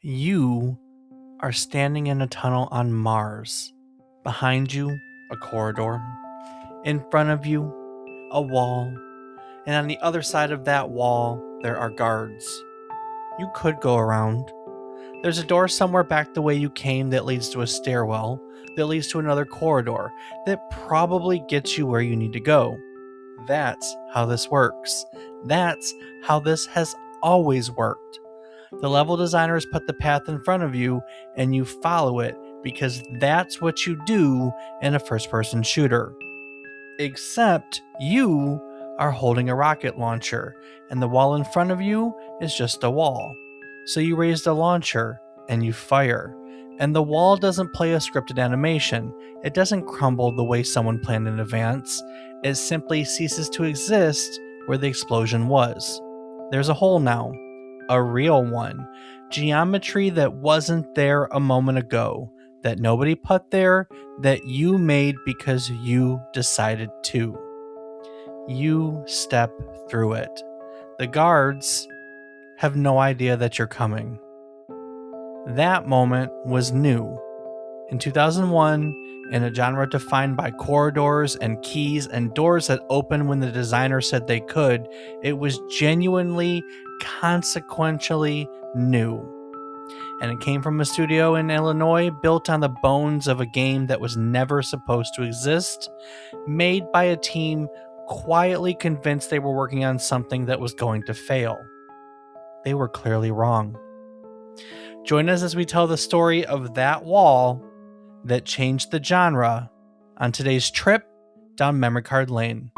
You are standing in a tunnel on Mars. Behind you, a corridor. In front of you, a wall. And on the other side of that wall, there are guards. You could go around. There's a door somewhere back the way you came that leads to a stairwell, that leads to another corridor, that probably gets you where you need to go. That's how this works. That's how this has always worked. The level designers put the path in front of you and you follow it because that's what you do in a first-person shooter. Except you are holding a rocket launcher and the wall in front of you is just a wall. So you raise the launcher and you fire. And the wall doesn't play a scripted animation. It doesn't crumble the way someone planned in advance. It simply ceases to exist where the explosion was. There's a hole now. A real one. Geometry that wasn't there a moment ago, that nobody put there, that you made because you decided to. You step through it. The guards have no idea that you're coming. That moment was new. In 2001, in a genre defined by corridors and keys and doors that open when the designer said they could, it was genuinely, consequentially new. And it came from a studio in Illinois built on the bones of a game that was never supposed to exist, made by a team quietly convinced they were working on something that was going to fail. They were clearly wrong. Join us as we tell the story of that wall that changed the genre on today's trip down memory card lane.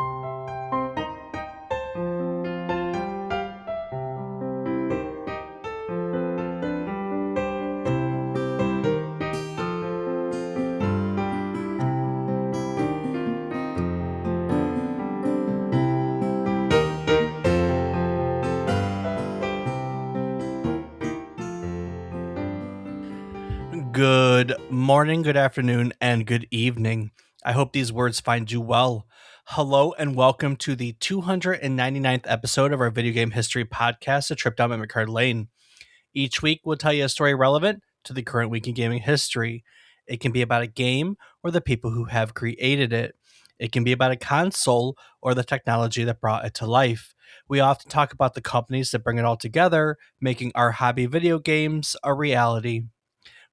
Good morning, good afternoon, and good evening. I hope these words find you well. Hello and welcome to the 299th episode of our video game history podcast, A Trip Down Memory Card Lane. Each week, we'll tell you a story relevant to the current week in gaming history. It can be about a game or the people who have created it. It can be about a console or the technology that brought it to life. We often talk about the companies that bring it all together, making our hobby video games a reality.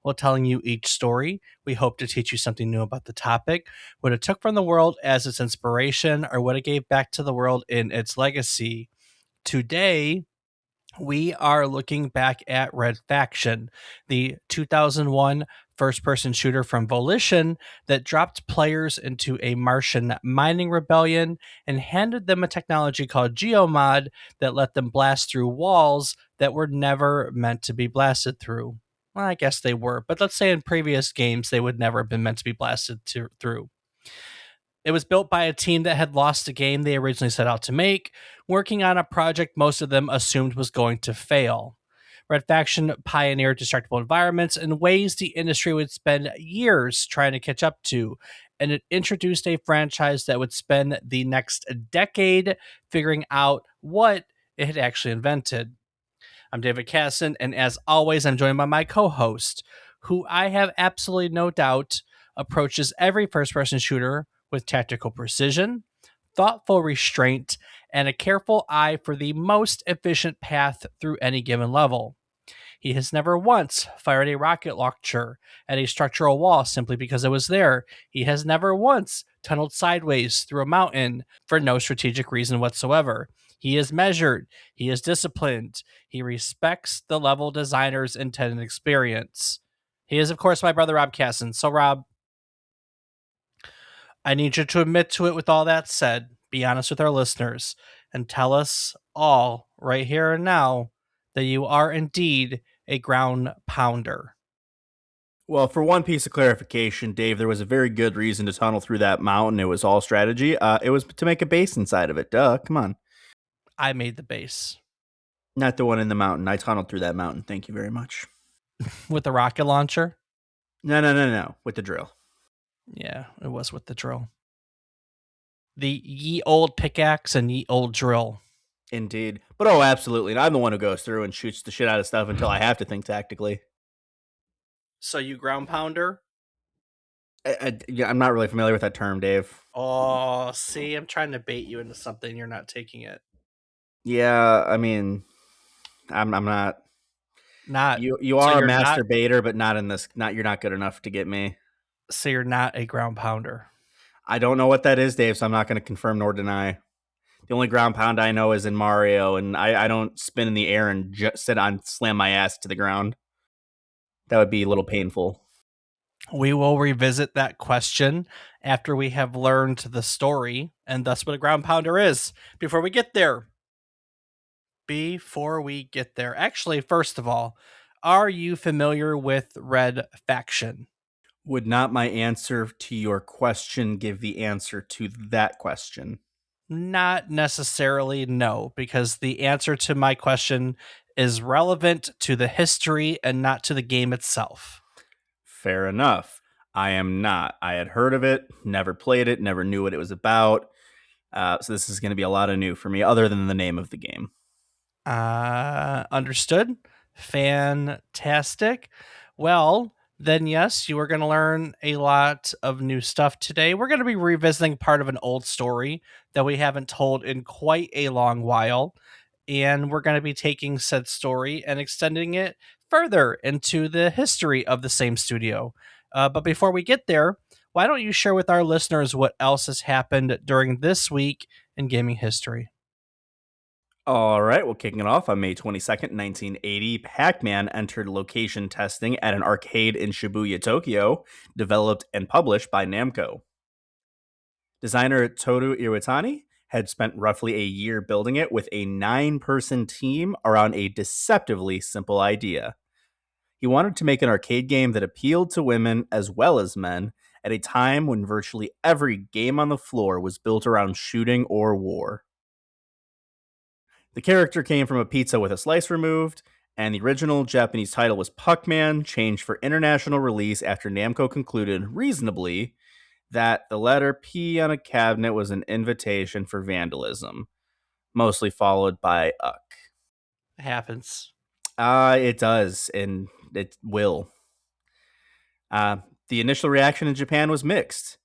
While telling you each story, we hope to teach you something new about the topic, what it took from the world as its inspiration, or what it gave back to the world in its legacy. Today, we are looking back at Red Faction, the 2001 first-person shooter from Volition that dropped players into a Martian mining rebellion and handed them a technology called GeoMod that let them blast through walls that were never meant to be blasted through. Well, I guess they were, but let's say in previous games they would never have been meant to be blasted through. It was built by a team that had lost a game they originally set out to make, working on a project most of them assumed was going to fail. Red Faction pioneered destructible environments in ways the industry would spend years trying to catch up to, and it introduced a franchise that would spend the next decade figuring out what it had actually invented. I'm David Casson, and as always, I'm joined by my co-host, who I have absolutely no doubt approaches every first-person shooter with tactical precision, thoughtful restraint, and a careful eye for the most efficient path through any given level. He has never once fired a rocket launcher at a structural wall simply because it was there. He has never once tunneled sideways through a mountain for no strategic reason whatsoever. He is measured. He is disciplined. He respects the level designer's intended experience. He is, of course, my brother, Rob Casson. So, Rob, I need you to admit to it with all that said. Be honest with our listeners and tell us all right here and now that you are indeed a ground pounder. Well, for one piece of clarification, Dave, there was a very good reason to tunnel through that mountain. It was all strategy. It was to make a base inside of it. Duh, come on. I made the base. Not the one in the mountain. I tunneled through that mountain. Thank you very much. With the rocket launcher? No. With the drill. Yeah, it was with the drill. The ye old pickaxe and ye old drill. Indeed. But oh, absolutely. And I'm the one who goes through and shoots the shit out of stuff until I have to think tactically. So you ground pounder? Yeah, I'm not really familiar with that term, Dave. Oh, see, I'm trying to bait you into something. You're not taking it. Yeah, I mean, I'm not. Not You so are a you're not master baiter, but not in this. Not you're not good enough to get me. so you're not a ground pounder. I don't know what that is, Dave. So I'm not going to confirm nor deny. The only ground pound I know is in Mario, and I don't spin in the air and sit on slam my ass to the ground. That would be a little painful. We will revisit that question after we have learned the story and thus what a ground pounder is. Before we get there, actually, first of all, are you familiar with Red Faction? Would not my answer to your question give the answer to that question? Not necessarily, no, because the answer to my question is relevant to the history and not to the game itself. Fair enough. I am not. I had heard of it, never played it, never knew what it was about. So this is going to be a lot of new for me, other than the name of the game. Understood. Fantastic. Well, then, yes, you are going to learn a lot of new stuff today. We're going to be revisiting part of an old story that we haven't told in quite a long while. And we're going to be taking said story and extending it further into the history of the same studio. But before we get there, why don't you share with our listeners what else has happened during this week in gaming history? All right, well, kicking it off on May 22nd, 1980, Pac Man entered location testing at an arcade in Shibuya, Tokyo, developed and published by Namco. Designer Toru Iwatani had spent roughly a year building it with a 9-person team around a deceptively simple idea. He wanted to make an arcade game that appealed to women as well as men at a time when virtually every game on the floor was built around shooting or war. The character came from a pizza with a slice removed, and the original Japanese title was Puckman, changed for international release after Namco concluded, reasonably, that the letter P on a cabinet was an invitation for vandalism, mostly followed by Uck. It happens. It does, and it will. Uh, the initial reaction in Japan was mixed.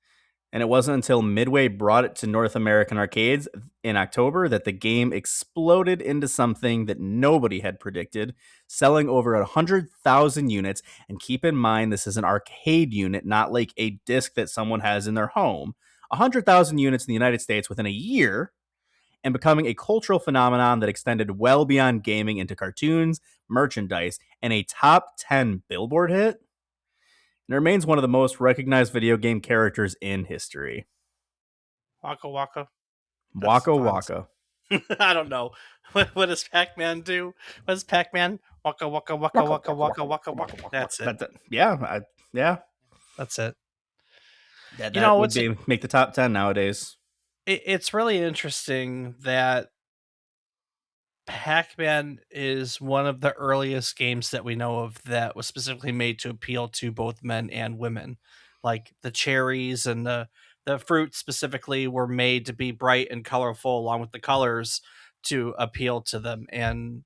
And it wasn't until Midway brought it to North American arcades in October that the game exploded into something that nobody had predicted, selling over 100,000 units. And keep in mind, this is an arcade unit, not like a disc that someone has in their home. 100,000 units in the United States within a year, and becoming a cultural phenomenon that extended well beyond gaming into cartoons, merchandise, and a top 10 Billboard hit. And remains one of the most recognized video game characters in history. Waka waka. That's Waka fun. Waka. I don't know. What does Pac-Man do? What does Pac-Man? Waka waka waka waka waka waka waka. That's it. Yeah. That's it. That would be make the top 10 nowadays. It's really interesting that Pac-Man is one of the earliest games that we know of that was specifically made to appeal to both men and women. Like the cherries and the fruits specifically were made to be bright and colorful along with the colors to appeal to them. And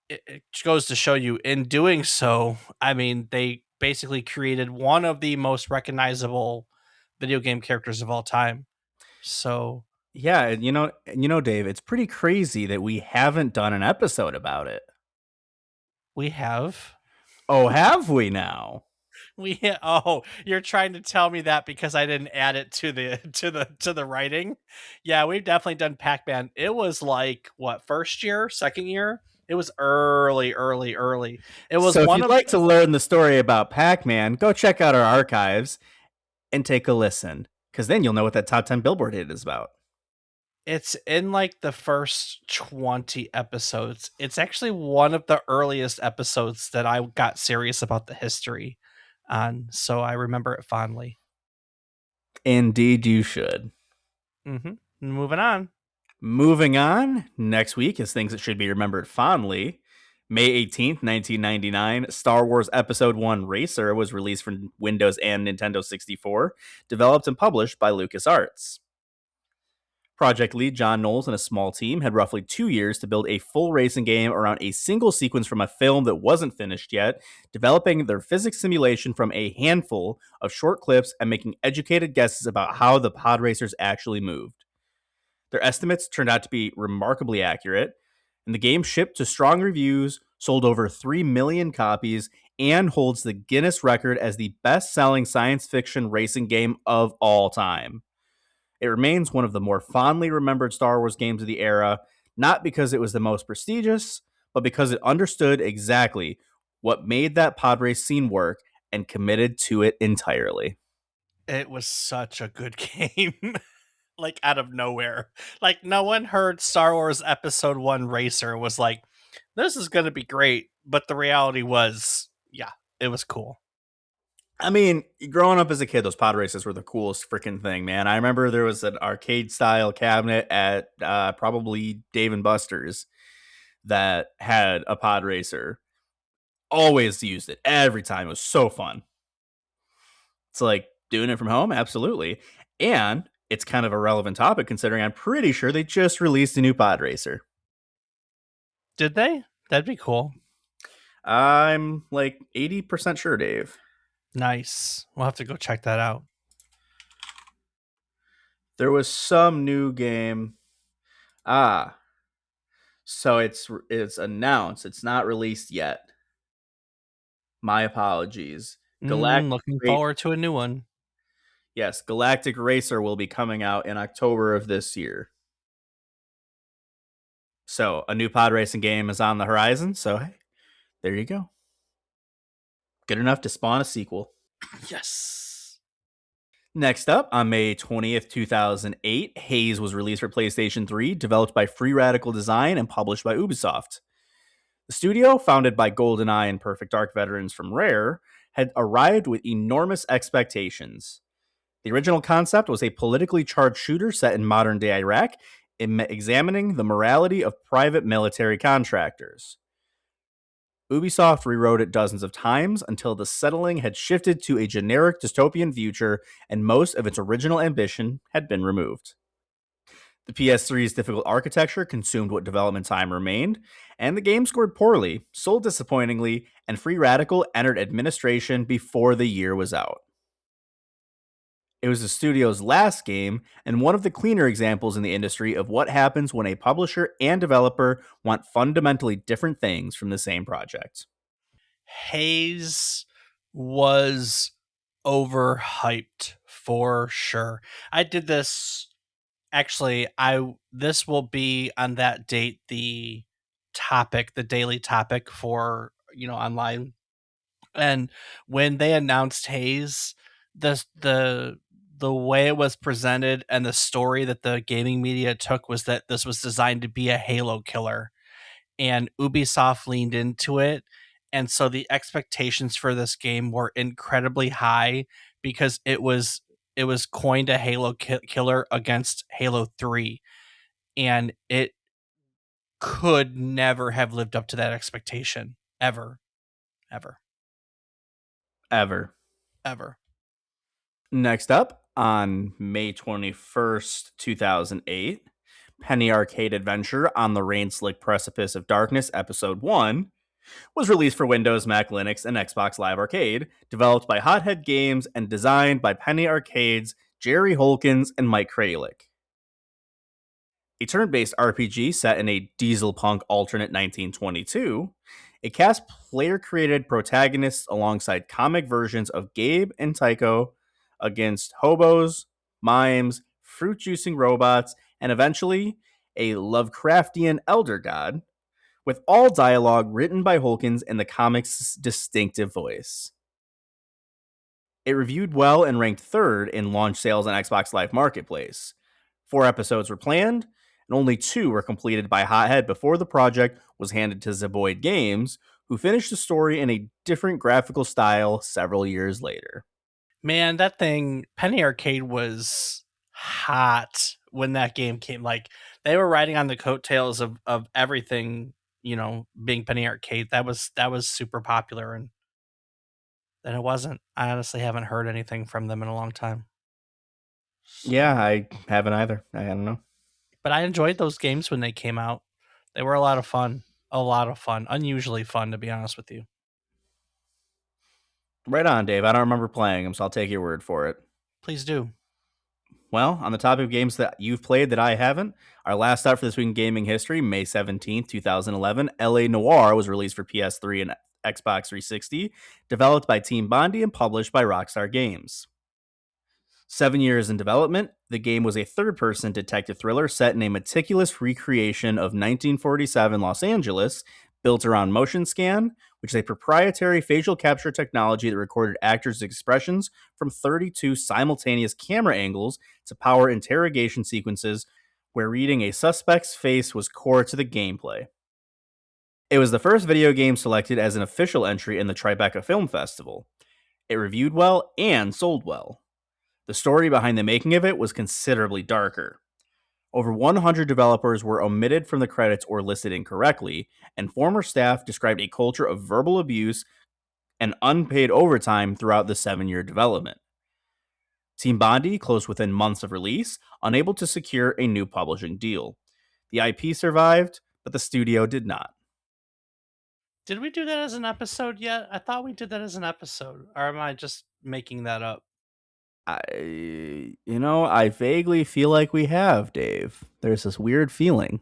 it goes to show you in doing so, I mean, they basically created one of the most recognizable video game characters of all time. So Yeah, and Dave, it's pretty crazy that we haven't done an episode about it. we have Oh, have we now? you're trying to tell me that because I didn't add it to the to the writing. Yeah, we've definitely done Pac-Man. It was like what, first year, second year? It was early. It was So if one you'd of like to learn the story about Pac-Man, go check out our archives and take a listen, because then you'll know what that top 10 Billboard hit is about. it's in like the first 20 episodes. It's actually one of the earliest episodes that I got serious about the history on, so I remember it fondly. Indeed, you should. Moving on. Moving on, next week is things that should be remembered fondly. May 18th, 1999, Star Wars Episode 1 Racer was released for Windows and Nintendo 64, developed and published by LucasArts. Project lead John Knowles and a small team had roughly 2 years to build a full racing game around a single sequence from a film that wasn't finished yet, developing their physics simulation from a handful of short clips and making educated guesses about how the pod racers actually moved. Their estimates turned out to be remarkably accurate, and the game shipped to strong reviews, sold over 3 million copies, and holds the Guinness record as the best selling science fiction racing game of all time. It remains one of the more fondly remembered Star Wars games of the era, not because it was the most prestigious, but because it understood exactly what made that pod race scene work and committed to it entirely. It was such a good game. Like out of nowhere. Like no one heard Star Wars Episode 1 Racer and was like, this is going to be great. But the reality was, yeah, it was cool. I mean, growing up as a kid, those pod races were the coolest freaking thing, man. I remember there was an arcade style cabinet at probably Dave and Buster's that had a pod racer. Always used it every time. It was so fun. It's like doing it from home, absolutely. And it's kind of a relevant topic considering I'm pretty sure they just released a new pod racer. Did they? That'd be cool. I'm like 80% sure, Dave. Nice. We'll have to go check that out. There was some new game. Ah, so it's announced. It's not released yet. My apologies. Galactic Looking Ra- forward to a new one. yes, Galactic Racer will be coming out in October of this year. So a new pod racing game is on the horizon. So hey, there you go. Good enough to spawn a sequel. Yes. Next up, on May 20th, 2008, Haze was released for PlayStation 3, developed by Free Radical Design and published by Ubisoft. The studio, founded by GoldenEye and Perfect Dark veterans from Rare, had arrived with enormous expectations. The original concept was a politically charged shooter set in modern day Iraq, examining the morality of private military contractors. Ubisoft rewrote it dozens of times until the settling had shifted to a generic dystopian future and most of its original ambition had been removed. The PS3's difficult architecture consumed what development time remained, and the game scored poorly, sold disappointingly, and Free Radical entered administration before the year was out. It was the studio's last game, and one of the cleaner examples in the industry of what happens when a publisher and developer want fundamentally different things from the same project. Haze was overhyped for sure. I did this actually this will be on that date the daily topic for, online. And when they announced Haze, the way it was presented and the story that the gaming media took was that this was designed to be a Halo killer, and Ubisoft leaned into it. And so the expectations for this game were incredibly high because it was coined a Halo killer against Halo 3, and it could never have lived up to that expectation ever, ever, Ever. ever. Next up, on May 21st, 2008, Penny Arcade Adventure on the Rain Slick Precipice of Darkness Episode 1 was released for Windows, Mac, Linux, and Xbox Live Arcade, developed by Hothead Games and designed by Penny Arcade's Jerry Holkins and Mike Kralik. A turn based RPG set in a diesel punk alternate 1922, it cast player created protagonists alongside comic versions of Gabe and Tycho against hobos, mimes, fruit juicing robots, and eventually a Lovecraftian elder god, with all dialogue written by Holkins in the comic's distinctive voice. It reviewed well and ranked third in launch sales on Xbox Live Marketplace. 4 episodes were planned, and only 2 were completed by Hothead before the project was handed to Zeboyd Games, who finished the story in a different graphical style several years later. Man, that thing, Penny Arcade was hot when that game came. Like they were riding on the coattails of everything, being Penny Arcade. That was super popular, and then it wasn't. I honestly haven't heard anything from them in a long time. Yeah, So I haven't either. I don't know. But I enjoyed those games when they came out. They were a lot of fun. A lot of fun. Unusually fun, to be honest with you. Right on, Dave. I don't remember playing them, so I'll take your word for it. Please do. Well, on the topic of games that you've played that I haven't, our last up for this week in gaming history, May 17th, 2011, LA Noire was released for PS3 and Xbox 360, developed by Team Bondi and published by Rockstar Games. 7 years in development, the game was a third person detective thriller set in a meticulous recreation of 1947 Los Angeles, built around motion scan, which is a proprietary facial capture technology that recorded actors' expressions from 32 simultaneous camera angles to power interrogation sequences where reading a suspect's face was core to the gameplay. It was the first video game selected as an official entry in the Tribeca Film Festival. It reviewed well and sold well. The story behind the making of it was considerably darker. Over 100 developers were omitted from the credits or listed incorrectly, and former staff described a culture of verbal abuse and unpaid overtime throughout the 7 year development. Team Bondi closed within months of release, unable to secure a new publishing deal. The IP survived, but the studio did not. Did we do that as an episode yet? I thought we did that as an episode. Or am I just making that up? I vaguely feel like we have, Dave. There's this weird feeling.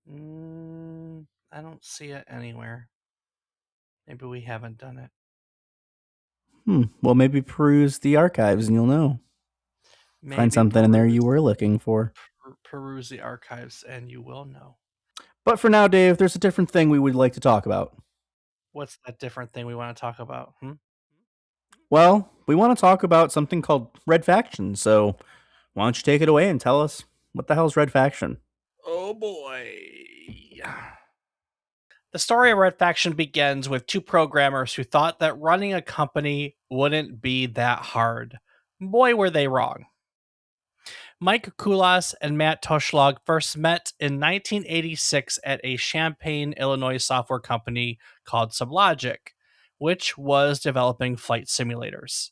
I don't see it anywhere. Maybe we haven't done it. Well, maybe peruse the archives and you'll know. Maybe Find something in there you were looking for. Peruse the archives and you will know. But for now, Dave, there's a different thing we would like to talk about. What's that different thing we want to talk about? Well, we want to talk about something called Red Faction. So why don't you take it away and tell us what the hell's Red Faction? Oh boy. The story of Red Faction begins with two programmers who thought that running a company wouldn't be that hard. Boy, were they wrong. Mike Kulas and Matt Toshlag first met in 1986 at a Champaign, Illinois software company called Sublogic, which was developing flight simulators.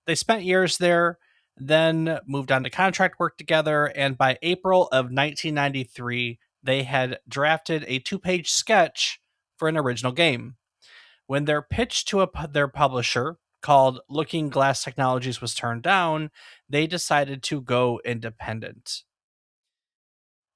They spent years there, then moved on to contract work together, and by April of 1993, they had drafted a 2-page sketch for an original game. When their pitch to their publisher, called Looking Glass Technologies, was turned down, they decided to go independent.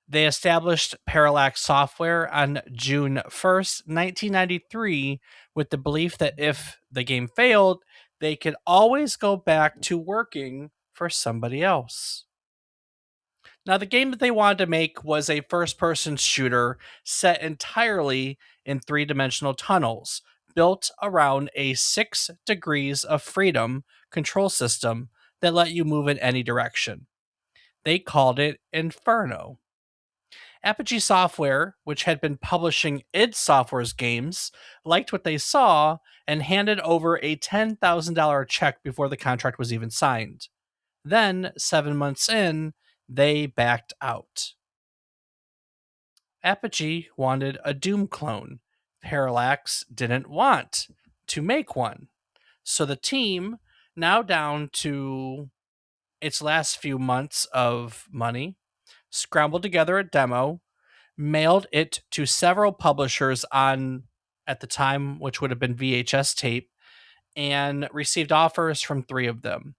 They established Parallax Software on June 1st, 1993, with the belief that if the game failed, they could always go back to working for somebody else. Now, the game that they wanted to make was a first person shooter set entirely in 3-dimensional tunnels, built around a 6 degrees of freedom control system that let you move in any direction. They called it Inferno. Apogee Software, which had been publishing id Software's games, liked what they saw and handed over a $10,000 check before the contract was even signed. Then, 7 months in, they backed out. Apogee wanted a Doom clone. Parallax didn't want to make one. So the team, now down to its last few months of money, scrambled together a demo, mailed it to several publishers on, at the time, which would have been VHS tape, and received offers from 3 of them.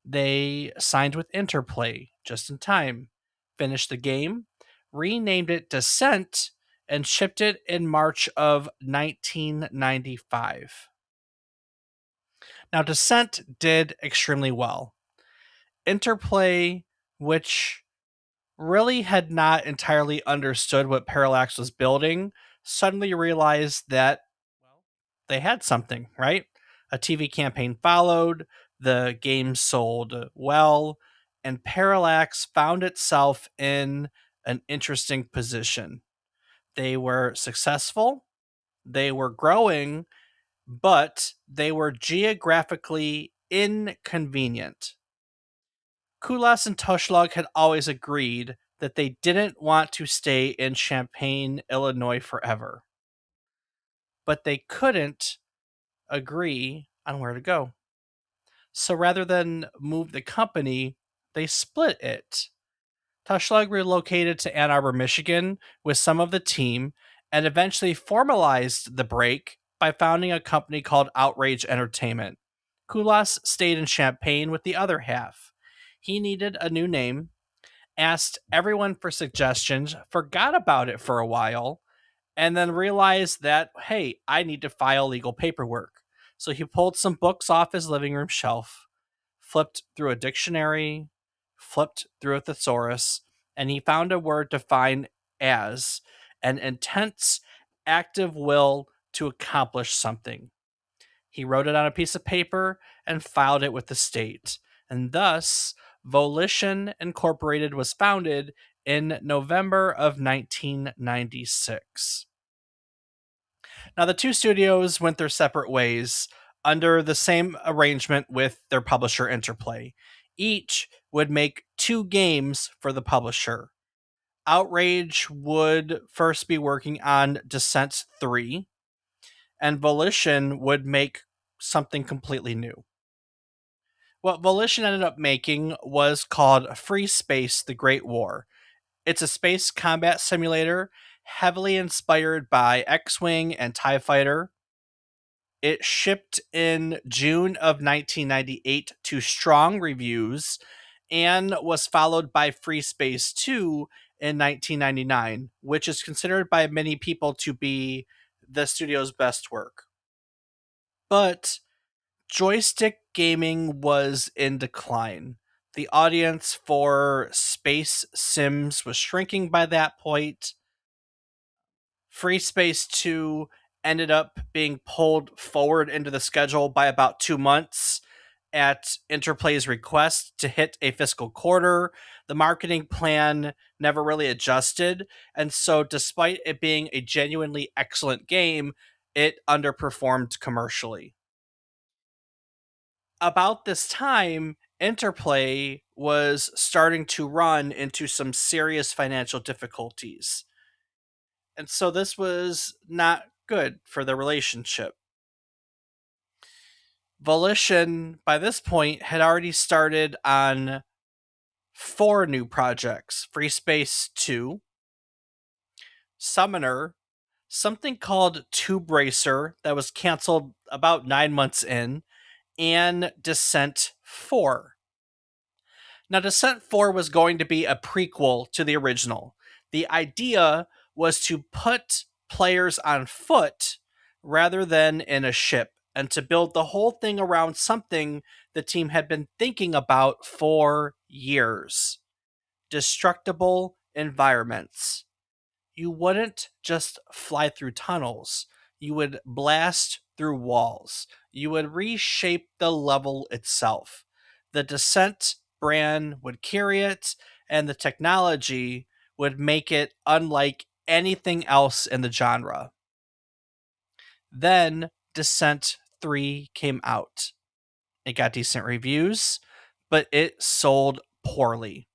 They signed with Interplay just in time, finished the game, renamed it Descent, and shipped it in March of 1995. Now, Descent did extremely well. Interplay, which really had not entirely understood what Parallax was building, suddenly realized that, well, they had something, right? A TV campaign followed, the game sold well, and Parallax found itself in an interesting position. They were successful, they were growing, but they were geographically inconvenient. Kulas and Toshlag had always agreed that they didn't want to stay in Champaign, Illinois forever. But they couldn't agree on where to go. So rather than move the company, they split it. Tushlag relocated to Ann Arbor, Michigan with some of the team and eventually formalized the break by founding a company called Outrage Entertainment. Kulas stayed in Champaign with the other half. He needed a new name, asked everyone for suggestions, forgot about it for a while, and then realized that, hey, I need to file legal paperwork. So he pulled some books off his living room shelf, flipped through a dictionary, flipped through a thesaurus, and he found a word defined as an intense, active will to accomplish something. He wrote it on a piece of paper and filed it with the state. And thus, Volition Incorporated was founded in November of 1996. Now, the two studios went their separate ways under the same arrangement with their publisher Interplay. Each would make two games for the publisher. Outrage would first be working on Descent 3, and Volition would make something completely new. What Volition ended up making was called Free Space The Great War. It's a space combat simulator heavily inspired by X-Wing and TIE Fighter. It shipped in June of 1998 to strong reviews and was followed by Free Space 2 in 1999, which is considered by many people to be the studio's best work. But joystick gaming was in decline. The audience for space sims was shrinking by that point. Free Space 2 ended up being pulled forward into the schedule by about 2 months at Interplay's request to hit a fiscal quarter. The marketing plan never really adjusted, and so despite it being a genuinely excellent game, it underperformed commercially. About this time, Interplay was starting to run into some serious financial difficulties. And so this was not good for the relationship. Volition, by this point, had already started on 4 new projects: Free Space 2, Summoner, something called Tube Racer that was canceled about 9 months in, and Descent 4. Now, Descent 4 was going to be a prequel to the original. The idea was to put players on foot rather than in a ship, and to build the whole thing around something the team had been thinking about for years: destructible environments. You wouldn't just fly through tunnels, you would blast through walls. You would reshape the level itself. The Descent brand would carry it, and the technology would make it unlike anything else in the genre. Then Descent 3 came out. It got decent reviews, but it sold poorly.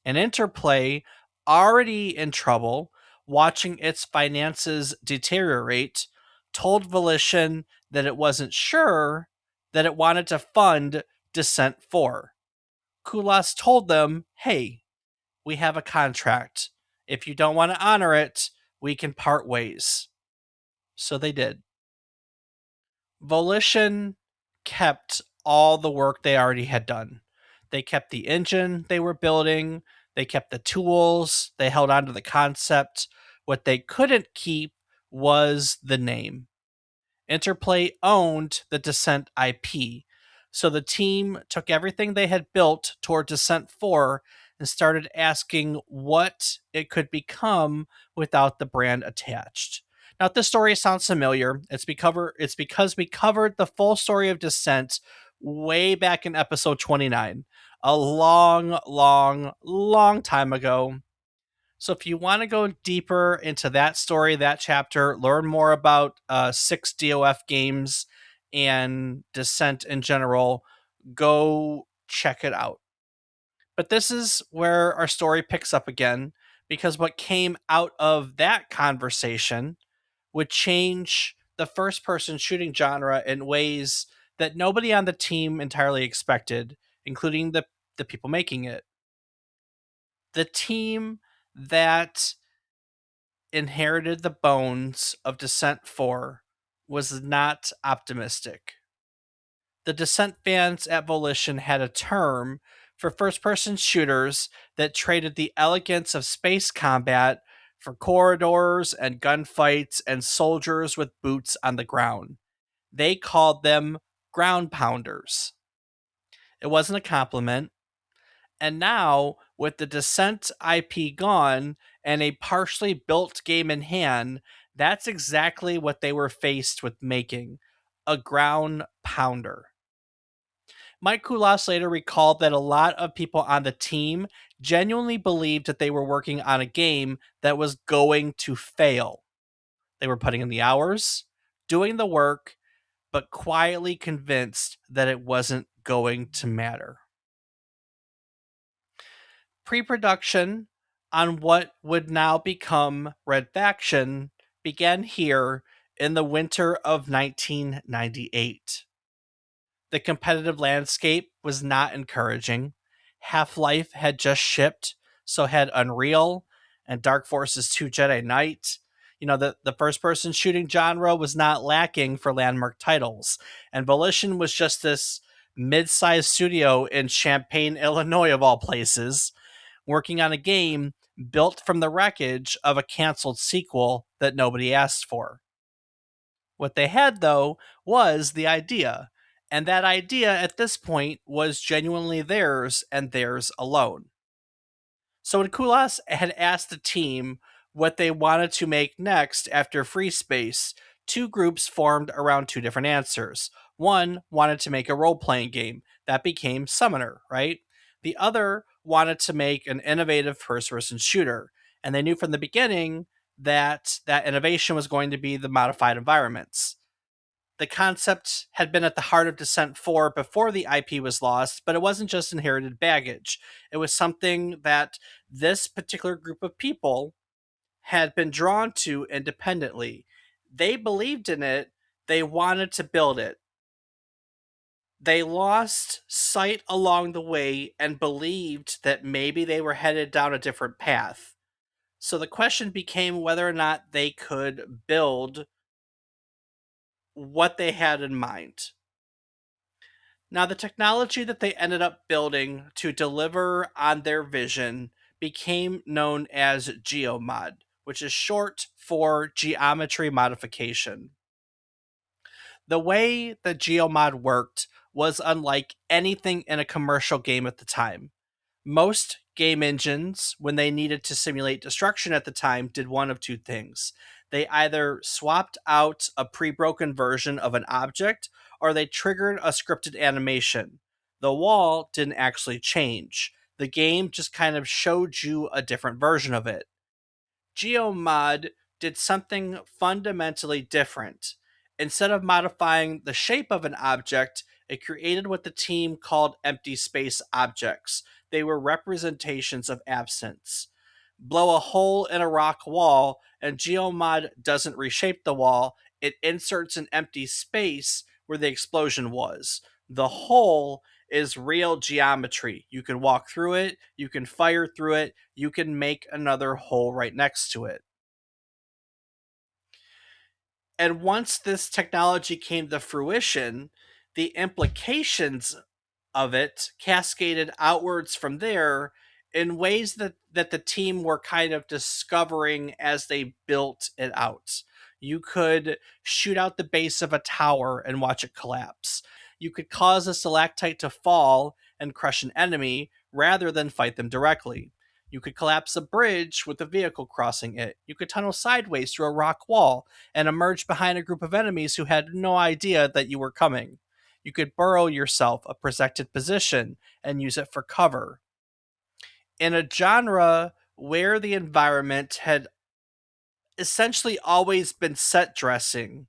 And Interplay, already in trouble, watching its finances deteriorate, told Volition that it wasn't sure that it wanted to fund Descent 4. Kulas told them, hey, we have a contract. If you don't want to honor it, we can part ways. So they did. Volition kept all the work they already had done. They kept the engine they were building, they kept the tools, they held on to the concept. What they couldn't keep was the name. Interplay owned the Descent IP, so the team took everything they had built toward Descent 4 and started asking what it could become without the brand attached. Now, if this story sounds familiar, it's because we covered the full story of Descent way back in episode 29, a long, long, long time ago. So if you want to go deeper into that story, that chapter, learn more about 6 DOF games and Descent in general, go check it out. But this is where our story picks up again, because what came out of that conversation would change the first person shooting genre in ways that nobody on the team entirely expected, including the people making it. The team that inherited the bones of Descent 4 was not optimistic. The Descent fans at Volition had a term for first person shooters that traded the elegance of space combat for corridors and gunfights and soldiers with boots on the ground. They called them ground pounders. It wasn't a compliment. And now, with the Descent IP gone and a partially built game in hand, that's exactly what they were faced with making: a ground pounder. Mike Kulas later recalled that a lot of people on the team genuinely believed that they were working on a game that was going to fail. They were putting in the hours, doing the work, but quietly convinced that it wasn't going to matter. Pre-production on what would now become Red Faction began here in the winter of 1998. The competitive landscape was not encouraging. Half-Life had just shipped, so had Unreal and Dark Forces 2 Jedi Knight. The first-person shooting genre was not lacking for landmark titles, and Volition was just this mid-sized studio in Champaign, Illinois, of all places, working on a game built from the wreckage of a canceled sequel that nobody asked for. What they had, though, was the idea, and that idea at this point was genuinely theirs and theirs alone. So when Kulas had asked the team what they wanted to make next after Free Space, two groups formed around two different answers. One wanted to make a role playing game that became Summoner, right? The other wanted to make an innovative first person shooter, and they knew from the beginning that that innovation was going to be the modified environments. The concept had been at the heart of Descent 4 before the IP was lost, but it wasn't just inherited baggage. It was something that this particular group of people had been drawn to independently. They believed in it, they wanted to build it. They lost sight along the way and believed that maybe they were headed down a different path. So the question became whether or not they could build what they had in mind. Now, the technology that they ended up building to deliver on their vision became known as GeoMod, which is short for geometry modification. The way that GeoMod worked was unlike anything in a commercial game at the time. Most game engines, when they needed to simulate destruction at the time, did one of two things. They either swapped out a pre broken version of an object or they triggered a scripted animation. The wall didn't actually change. The game just kind of showed you a different version of it. GeoMod did something fundamentally different. Instead of modifying the shape of an object, it created what the team called empty space objects. They were representations of absence. Blow a hole in a rock wall, and GeoMod doesn't reshape the wall, it inserts an empty space where the explosion was. The hole is real geometry. You can walk through it, you can fire through it, you can make another hole right next to it. And once this technology came to fruition, the implications of it cascaded outwards from there in ways that the team were kind of discovering as they built it out. You could shoot out the base of a tower and watch it collapse. You could cause a stalactite to fall and crush an enemy rather than fight them directly. You could collapse a bridge with a vehicle crossing it. You could tunnel sideways through a rock wall and emerge behind a group of enemies who had no idea that you were coming. You could burrow yourself a protected position and use it for cover. In a genre where the environment had essentially always been set dressing,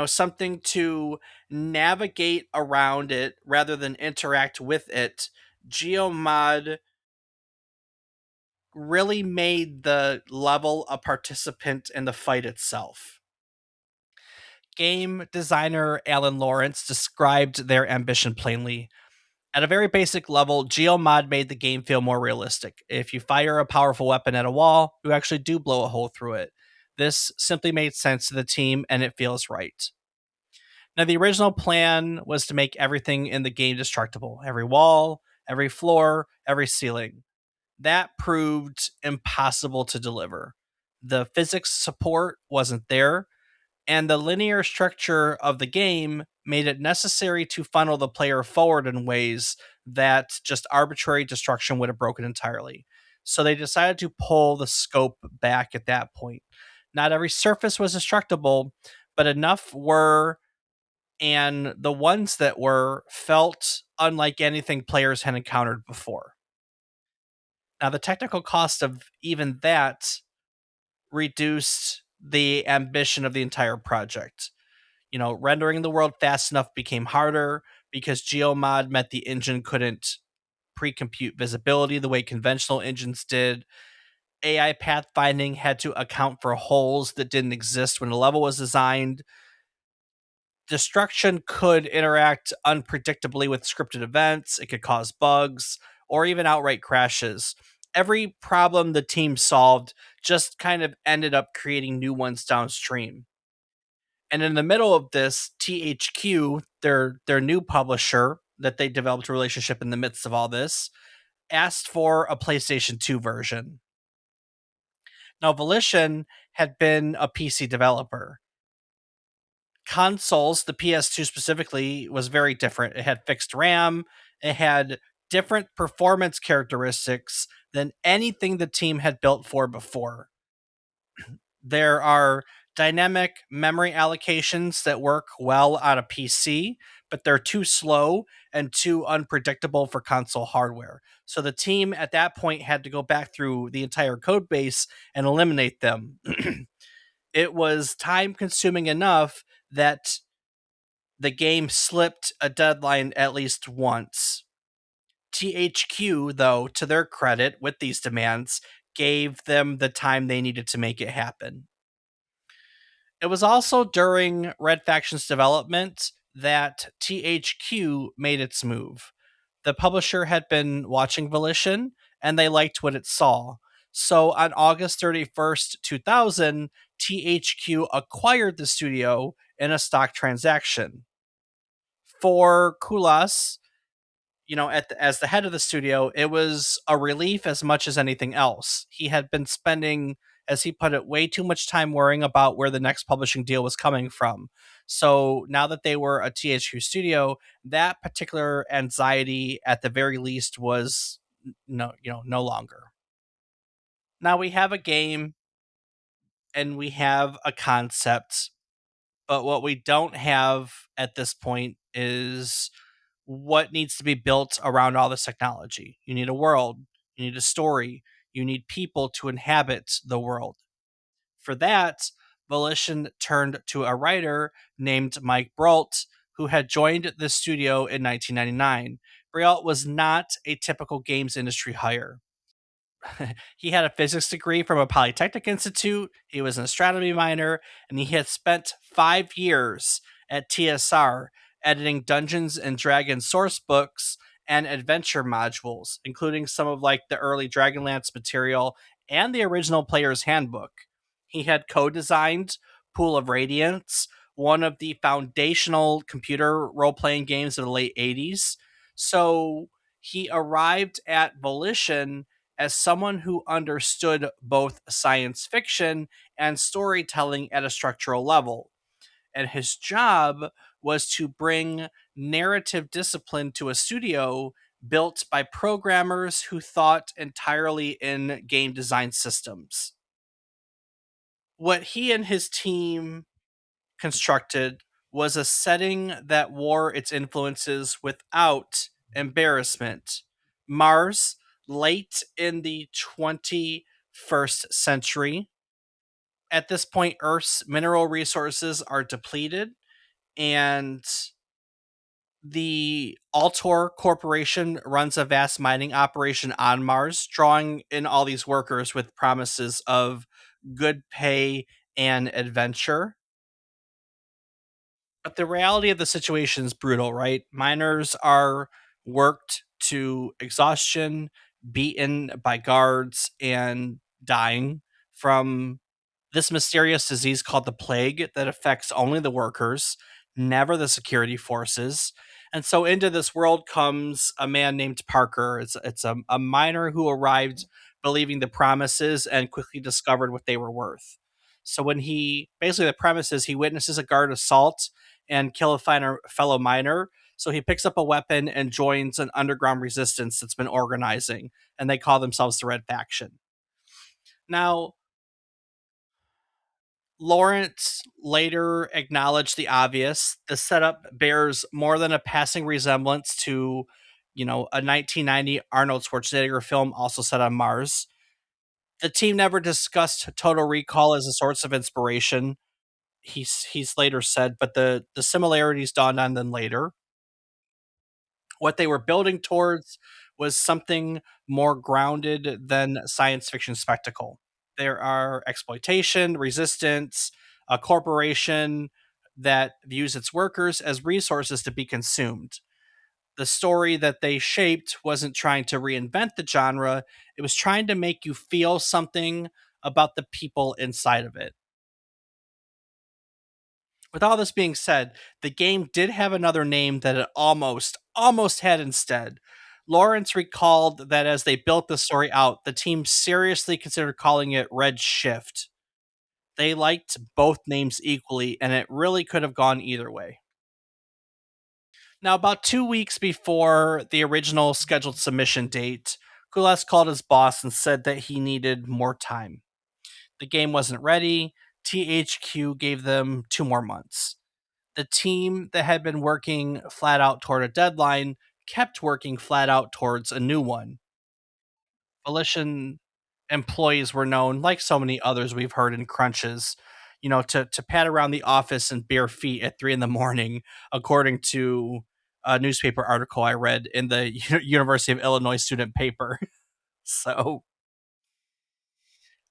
something to navigate around it rather than interact with it, GeoMod really made the level a participant in the fight itself. Game designer Alan Lawrance described their ambition plainly. At a very basic level, GeoMod made the game feel more realistic. If you fire a powerful weapon at a wall, you actually do blow a hole through it. This simply made sense to the team and it feels right. Now, the original plan was to make everything in the game destructible, every wall, every floor, every ceiling. That proved impossible to deliver. The physics support wasn't there, and the linear structure of the game made it necessary to funnel the player forward in ways that just arbitrary destruction would have broken entirely. So they decided to pull the scope back at that point. Not every surface was destructible, but enough were, and the ones that were felt unlike anything players had encountered before. Now, the technical cost of even that reduced the ambition of the entire project. Rendering the world fast enough became harder because GeoMod meant the engine couldn't pre-compute visibility the way conventional engines did. AI pathfinding had to account for holes that didn't exist when the level was designed. Destruction could interact unpredictably with scripted events, it could cause bugs, or even outright crashes. Every problem the team solved just kind of ended up creating new ones downstream. And in the middle of this, THQ, their new publisher that they developed a relationship in the midst of all this, asked for a PlayStation 2 version. Now, Volition had been a PC developer. Consoles, the PS2 specifically, was very different. It had fixed RAM, it had different performance characteristics than anything the team had built for before. There are dynamic memory allocations that work well on a PC, but they're too slow and too unpredictable for console hardware. So the team at that point had to go back through the entire code base and eliminate them. It was time consuming enough that the game slipped a deadline at least once. THQ, though, to their credit, with these demands, gave them the time they needed to make it happen. It was also during Red Faction's development that THQ made its move. The publisher had been watching Volition and they liked what it saw. So on August 31st, 2000, THQ acquired the studio in a stock transaction. For Kulas, as the head of the studio, it was a relief as much as anything else. He had been spending, as he put it, way too much time worrying about where the next publishing deal was coming from. So now that they were a THQ studio, that particular anxiety, at the very least, was no longer. Now we have a game and we have a concept, but what we don't have at this point is what needs to be built around all this technology. You need a world, you need a story, you need people to inhabit the world. For that, Volition turned to a writer named Mike Brault, who had joined the studio in 1999. Brault was not a typical games industry hire. He had a physics degree from a Polytechnic Institute, he was an astronomy minor, and he had spent 5 years at TSR editing Dungeons and Dragons source books and adventure modules, including some of the early Dragonlance material and the original player's handbook. He had co-designed Pool of Radiance, one of the foundational computer role-playing games of the late 80s. So he arrived at Volition as someone who understood both science fiction and storytelling at a structural level. And his job was to bring narrative discipline to a studio built by programmers who thought entirely in game design systems. What he and his team constructed was a setting that wore its influences without embarrassment. Mars, late in the 21st century. At this point, Earth's mineral resources are depleted, and the Altor Corporation runs a vast mining operation on Mars, drawing in all these workers with promises of good pay and adventure. But the reality of the situation is brutal, right? Miners are worked to exhaustion, beaten by guards, and dying from this mysterious disease called the plague that affects only the workers, never the security forces. And so into this world comes a man named Parker. It's a miner who arrived believing the promises and quickly discovered what they were worth. So when he basically the premise is he witnesses a guard assault and kill a fellow miner. So he picks up a weapon and joins an underground resistance that's been organizing, and they call themselves the Red Faction. Now, Lawrence later acknowledged the obvious. The setup bears more than a passing resemblance to, a 1990 Arnold Schwarzenegger film also set on Mars. The team never discussed Total Recall as a source of inspiration. He's later said, but the similarities dawned on them later. What they were building towards was something more grounded than science fiction spectacle. There are exploitation, resistance, a corporation that views its workers as resources to be consumed. The story that they shaped wasn't trying to reinvent the genre, it was trying to make you feel something about the people inside of it. With all this being said, the game did have another name that it almost had instead. Lawrence recalled that as they built the story out, the team seriously considered calling it Red Shift. They liked both names equally, and it really could have gone either way. Now, about 2 weeks before the original scheduled submission date, Kulas called his boss and said that he needed more time. The game wasn't ready. THQ gave them 2 more months. The team that had been working flat out toward a deadline kept working flat out towards a new one. Volition employees were known, like so many others we've heard in crunches, to pat around the office in bare feet at 3 in the morning, according to a newspaper article I read in the University of Illinois student paper. So,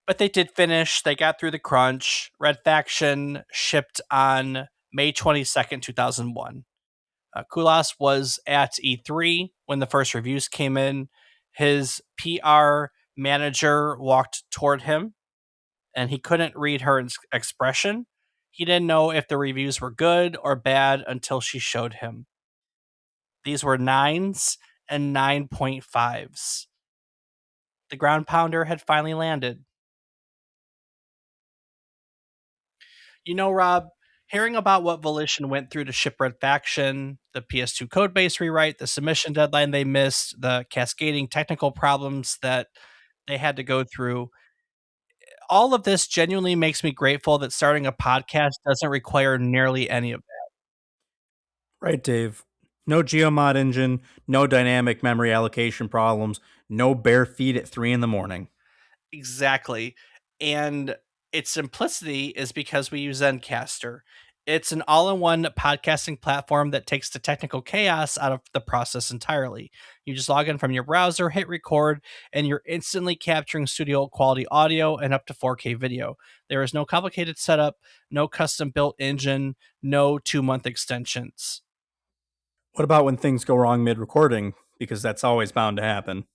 but they did finish. They got through the crunch. Red Faction shipped on May 22nd, 2001. Kulas was at E3 when the first reviews came in. His PR manager walked toward him and he couldn't read her expression. He didn't know if the reviews were good or bad until she showed him. These were 9s and 9.5s. The ground pounder had finally landed. Rob, hearing about what Volition went through to ship Red Faction, the PS2 codebase rewrite, the submission deadline they missed, the cascading technical problems that they had to go through, all of this genuinely makes me grateful that starting a podcast doesn't require nearly any of that. Right, Dave. No GeoMod engine, no dynamic memory allocation problems, no bare feet at 3 in the morning. Exactly. And its simplicity is because we use Zencaster. It's an all in one podcasting platform that takes the technical chaos out of the process entirely. You just log in from your browser, hit record, and you're instantly capturing studio quality audio and up to 4K video. There is no complicated setup, no custom built engine, no 2 month extensions. What about when things go wrong mid recording? Because that's always bound to happen.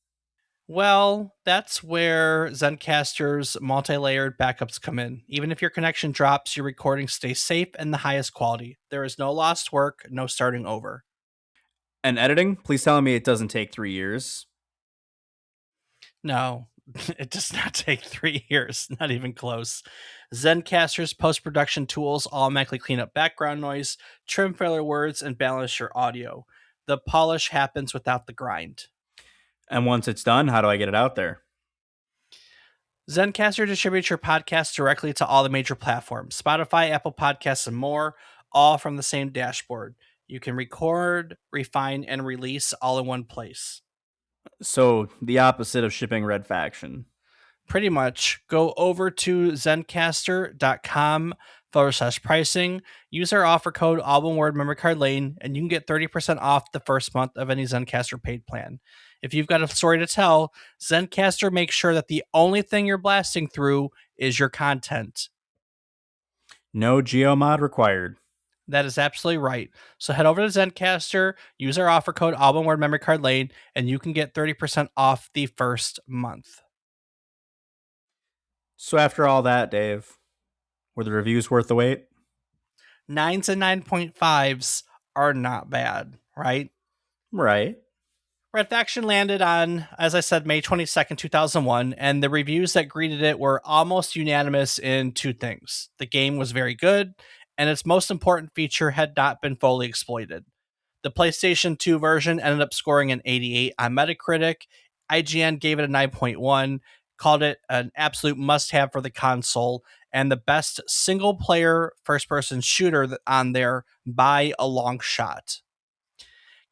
Well, that's where Zencaster's multi-layered backups come in. Even if your connection drops, your recording stays safe and the highest quality. There is no lost work, no starting over. And editing? Please tell me it doesn't take 3 years. No, it does not take 3 years, not even close. Zencaster's post-production tools automatically clean up background noise, trim filler words, and balance your audio. The polish happens without the grind. And once it's done, how do I get it out there? Zencaster distributes your podcast directly to all the major platforms Spotify, Apple Podcasts, and more, all from the same dashboard. You can record, refine, and release all in one place. So, the opposite of shipping Red Faction. Pretty much. Go over to zencaster.com/pricing. Use our offer code AllOneWord Memory Card Lane, and you can get 30% off the first month of any Zencaster paid plan. If you've got a story to tell, Zencaster makes sure that the only thing you're blasting through is your content. No GeoMod required. That is absolutely right. So head over to Zencaster, use our offer code all one word memory card lane, and you can get 30% off the first month. So after all that, Dave, were the reviews worth the wait? 9s and 9.5s are not bad, right? Right. Red Faction landed on, as I said, May 22nd, 2001, and the reviews that greeted it were almost unanimous in two things. The game was very good, and its most important feature had not been fully exploited. The PlayStation 2 version ended up scoring an 88 on Metacritic. IGN gave it a 9.1, called it an absolute must have for the console, and the best single player first person shooter on there by a long shot.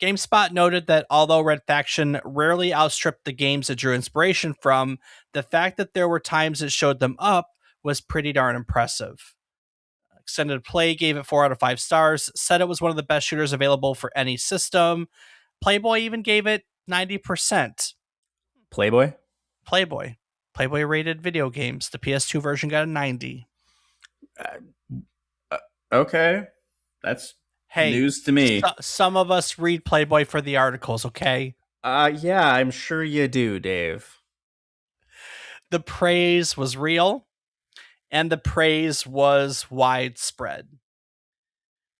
GameSpot noted that although Red Faction rarely outstripped the games it drew inspiration from, the fact that there were times it showed them up was pretty darn impressive. Extended Play gave it 4 out of 5 stars, said it was one of the best shooters available for any system. Playboy even gave it 90%. Playboy? Playboy. Playboy rated video games. The PS2 version got a 90. Uh, okay. That's Hey, news to me. some of us read Playboy for the articles, okay? Yeah, I'm sure you do, Dave. The praise was real, and the praise was widespread.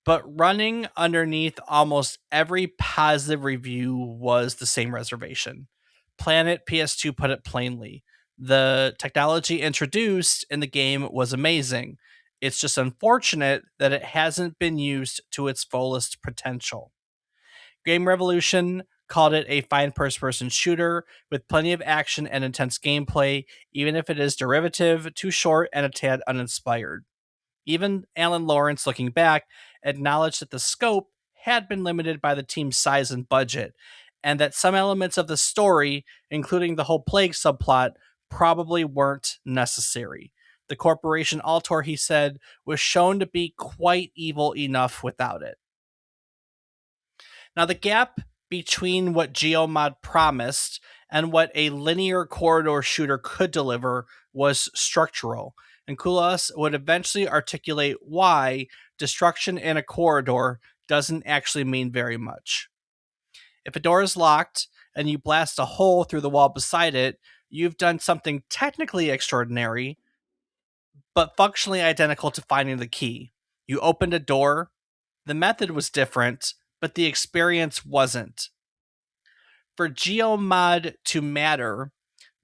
But running underneath almost every positive review was the same reservation. Planet PS2 put it plainly. The technology introduced in the game was amazing. It's just unfortunate that it hasn't been used to its fullest potential. Game Revolution called it a fine first person shooter with plenty of action and intense gameplay, even if it is derivative, too short, and a tad uninspired. Even Alan Lawrance, looking back, acknowledged that the scope had been limited by the team's size and budget, and that some elements of the story, including the whole plague subplot, probably weren't necessary. The corporation Altor, he said, was shown to be quite evil enough without it. Now, the gap between what GeoMod promised and what a linear corridor shooter could deliver was structural, and Kulas would eventually articulate why destruction in a corridor doesn't actually mean very much. If a door is locked and you blast a hole through the wall beside it, you've done something technically extraordinary, but functionally identical to finding the key. You opened a door, the method was different, but the experience wasn't. For GeoMod to matter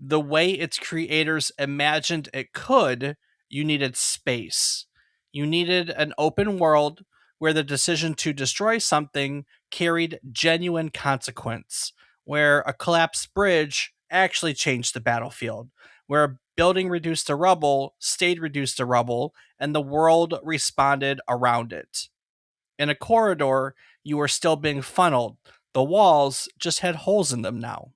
the way its creators imagined it could, you needed space. You needed an open world where the decision to destroy something carried genuine consequence, where a collapsed bridge actually changed the battlefield, where a building reduced to rubble stayed reduced to rubble, and the world responded around it. In a corridor, you were still being funneled. The walls just had holes in them now.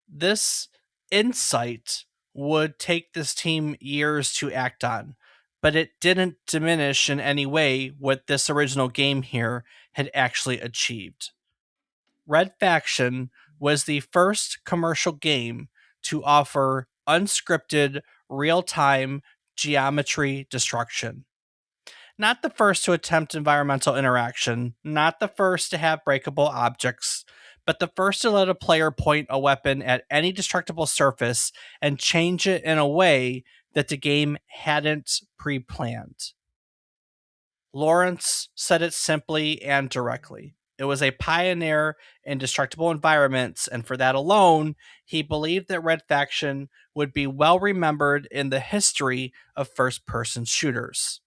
This insight would take this team years to act on, but it didn't diminish in any way what this original game here had actually achieved. Red Faction was the first commercial game to offer unscripted, real time geometry destruction. Not the first to attempt environmental interaction, not the first to have breakable objects, but the first to let a player point a weapon at any destructible surface and change it in a way that the game hadn't pre planned. Lawrence said it simply and directly. It was a pioneer in destructible environments, and for that alone, he believed that Red Faction would be well remembered in the history of first person shooters.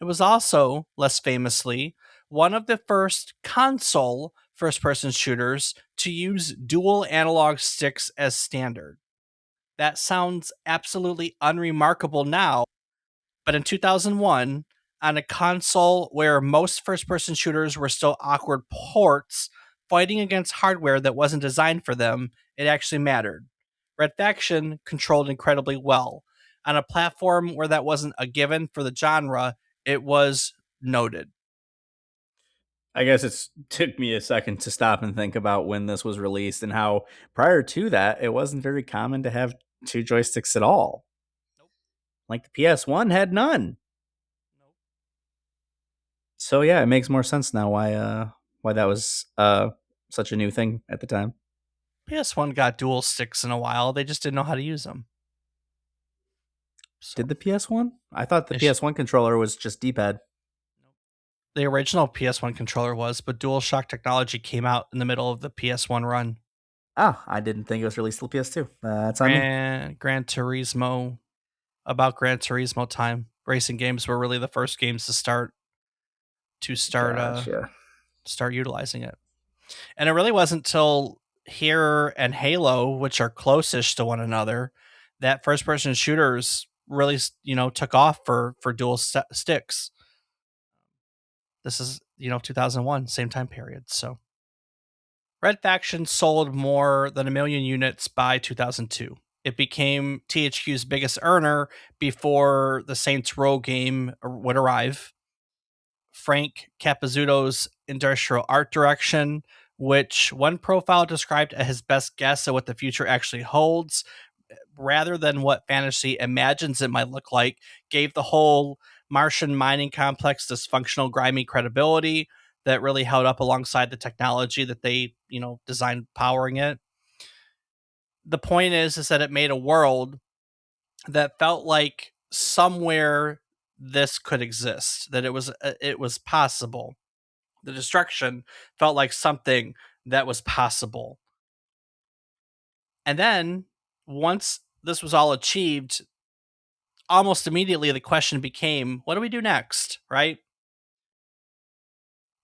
It was also, less famously, one of the first console first person shooters to use dual analog sticks as standard. That sounds absolutely unremarkable now, but in 2001, on a console where most first person shooters were still awkward ports fighting against hardware that wasn't designed for them, it actually mattered. Red Faction controlled incredibly well. On a platform where that wasn't a given for the genre, it was noted. I guess it took me a second to stop and think about when this was released and how prior to that, it wasn't very common to have two joysticks at all. Nope. Like the PS1 had none. Nope. So yeah, it makes more sense now why that was such a new thing at the time. PS1 got dual sticks in a while. They just didn't know how to use them. So Did the PS1? I thought the they sh- PS1 controller was just D-pad. the original PS1 controller was, but DualShock technology came out in the middle of the PS1 run. Ah, I didn't think it was released till PS2. That's on me. Gran Turismo, about Gran Turismo time. Racing games were really the first games to Gotcha. start utilizing it. And it really wasn't till here and Halo, which are closest to one another, that first person shooters really, took off for dual sticks. This is, 2001, same time period. So Red Faction sold more than 1 million units by 2002. It became THQ's biggest earner before the Saints Row game would arrive. Frank Capizzuto's industrial art direction, which one profile described as his best guess at what the future actually holds, rather than what fantasy imagines it might look like, gave the whole Martian mining complex this functional, grimy credibility that really held up alongside the technology that they, designed powering it. The point is that it made a world that felt like somewhere this could exist, that it was possible. The destruction felt like something that was possible. And then once this was all achieved, almost immediately the question became, what do we do next, right?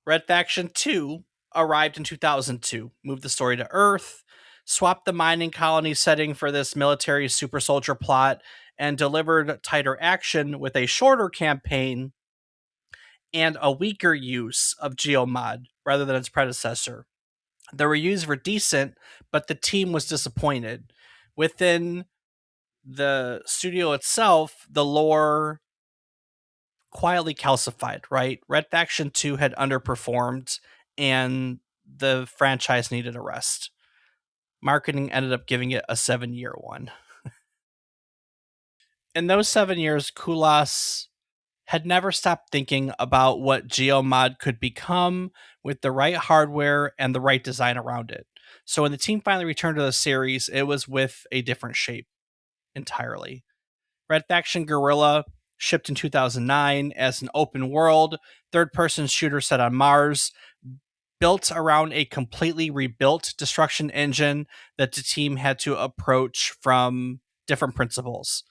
Red Faction 2 arrived in 2002, moved the story to Earth, swapped the mining colony setting for this military super soldier plot, and delivered tighter action with a shorter campaign and a weaker use of GeoMod rather than its predecessor. The reviews were decent, but the team was disappointed. Within the studio itself, the lore quietly calcified, right? Red Faction 2 had underperformed and the franchise needed a rest. Marketing ended up giving it a 7-year one. In those 7 years, Kulas had never stopped thinking about what GeoMod could become with the right hardware and the right design around it. So when the team finally returned to the series, it was with a different shape entirely. Red Faction Guerrilla shipped in 2009 as an open world, third person shooter set on Mars, built around a completely rebuilt destruction engine that the team had to approach from different principles.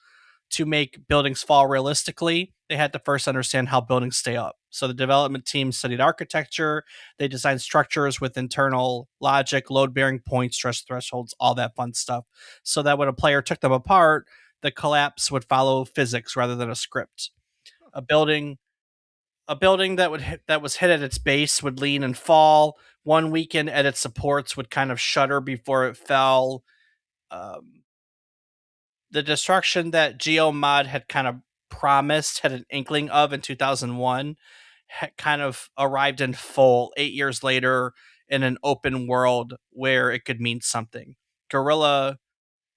To make buildings fall realistically, they had to first understand how buildings stay up. So the development team studied architecture, they designed structures with internal logic, load bearing points, stress thresholds, all that fun stuff. So that when a player took them apart, the collapse would follow physics rather than a script. A building that was hit at its base would lean and fall. One weakened at its supports would kind of shudder before it fell. Um, the destruction that GeoMod had kind of promised, had an inkling of in 2001, had kind of arrived in full 8 years later in an open world where it could mean something. Guerrilla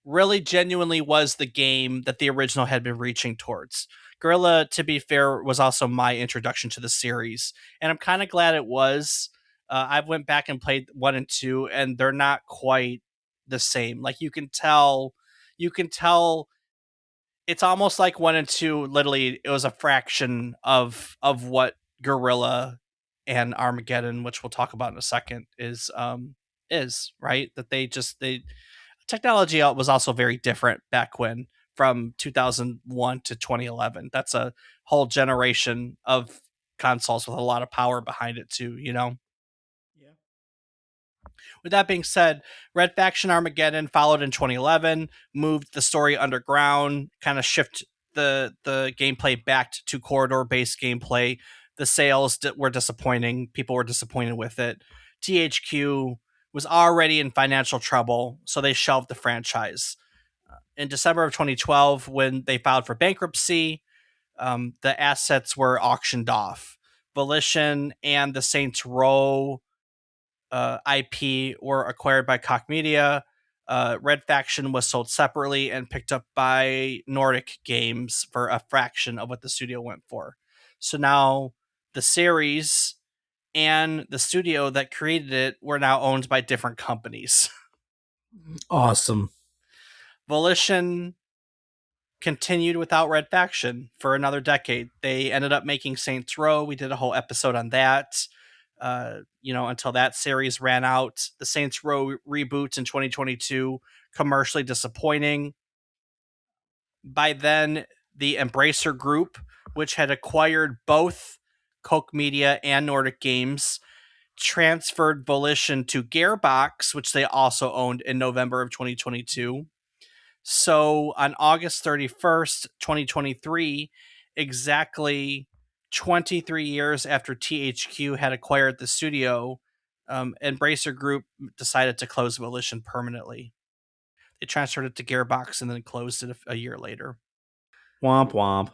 really genuinely was the game that the original had been reaching towards. Guerrilla, to be fair, was also my introduction to the series, and I'm kind of glad it was. I went back and played 1 and 2, and they're not quite the same. Like you can tell it's almost like 1 and 2. Literally, it was a fraction of what Guerrilla and Armageddon, which we'll talk about in a second, is right. That they technology was also very different back when, from 2001 to 2011. That's a whole generation of consoles with a lot of power behind it too, Yeah. With that being said, Red Faction Armageddon followed in 2011, moved the story underground, kind of shift the gameplay back to corridor based gameplay. The sales were disappointing. People were disappointed with it. THQ was already in financial trouble, so they shelved the franchise. In December of 2012, when they filed for bankruptcy, the assets were auctioned off. Volition and the Saints Row IP were acquired by Koch Media. Red Faction was sold separately and picked up by Nordic Games for a fraction of what the studio went for. So now the series and the studio that created it were now owned by different companies. Awesome. Volition continued without Red Faction for another decade. They ended up making Saints Row. We did a whole episode on that. Until that series ran out. The Saints Row reboot in 2022, commercially disappointing. By then, the Embracer Group, which had acquired both Koch Media and Nordic Games, transferred Volition to Gearbox, which they also owned in November of 2022. So on August 31st, 2023, exactly 23 years after THQ had acquired the studio, Embracer Group decided to close Volition permanently. They transferred it to Gearbox and then closed it a year later. Womp womp.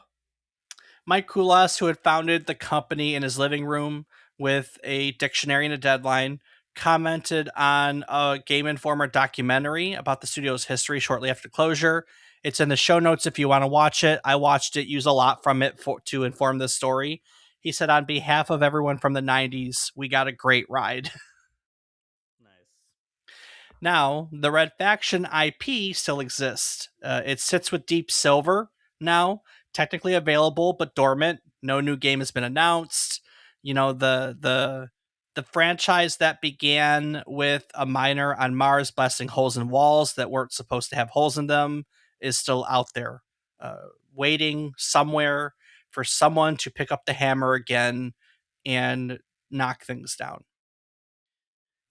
Mike Kulas, who had founded the company in his living room with a dictionary and a deadline, commented on a Game Informer documentary about the studio's history shortly after closure. It's in the show notes if you want to watch it. I watched it, use a lot from it to inform this story. He said, on behalf of everyone from the 90s, we got a great ride. Now, the Red Faction IP still exists. It sits with Deep Silver now, technically available but dormant. No new game has been announced. The franchise that began with a miner on Mars blasting holes in walls that weren't supposed to have holes in them is still out there, waiting somewhere for someone to pick up the hammer again and knock things down.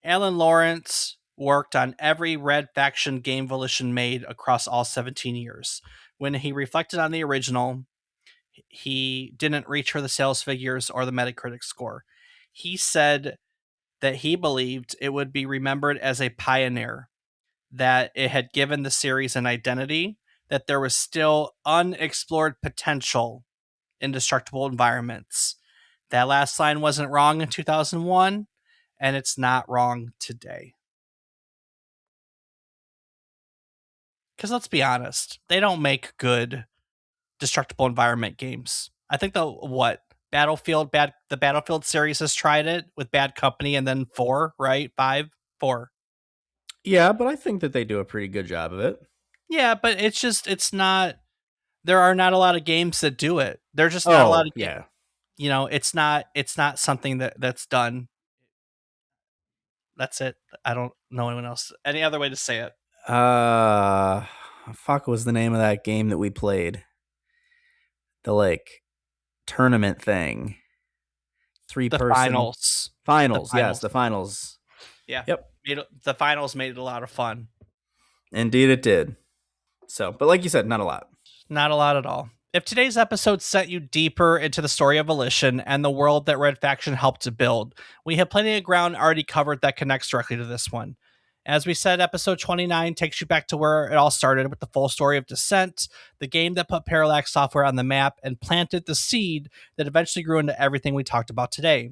Alan Lawrance worked on every Red Faction game Volition made across all 17 years. When he reflected on the original, he didn't reach for the sales figures or the Metacritic score. He said that he believed it would be remembered as a pioneer, that it had given the series an identity, that there was still unexplored potential in destructible environments. That last line wasn't wrong in 2001, and it's not wrong today. Because let's be honest, they don't make good destructible environment games. I think the Battlefield series has tried it with Bad Company, and then 4, right? 4. Yeah, but I think that they do a pretty good job of it. Yeah, but it's not. There are not a lot of games that do it. There's just not a lot of. Yeah. It's not something that's done. That's it. I don't know anyone else. Any other way to say it? Fuck was the name of that game that we played? The tournament thing. 3-person finals. Finals. Yes, the finals. Yeah. Yep. The finals made it a lot of fun. Indeed it did. So, but like you said, not a lot. Not a lot at all. If today's episode sent you deeper into the story of Volition and the world that Red Faction helped to build, we have plenty of ground already covered that connects directly to this one. As we said, episode 29 takes you back to where it all started with the full story of Descent, the game that put Parallax Software on the map and planted the seed that eventually grew into everything we talked about today.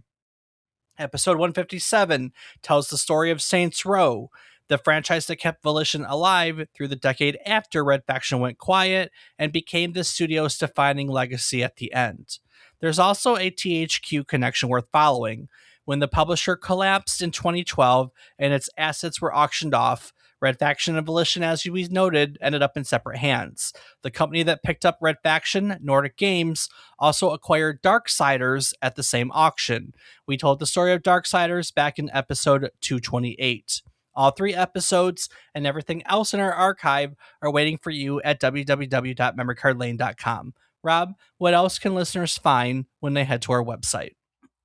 Episode 157 tells the story of Saints Row, the franchise that kept Volition alive through the decade after Red Faction went quiet and became the studio's defining legacy at the end. There's also a THQ connection worth following. When the publisher collapsed in 2012 and its assets were auctioned off, Red Faction and Volition, as we noted, ended up in separate hands. The company that picked up Red Faction, Nordic Games, also acquired Darksiders at the same auction. We told the story of Darksiders back in episode 228. All 3 episodes and everything else in our archive are waiting for you at www.memorycardlane.com. Rob, what else can listeners find when they head to our website?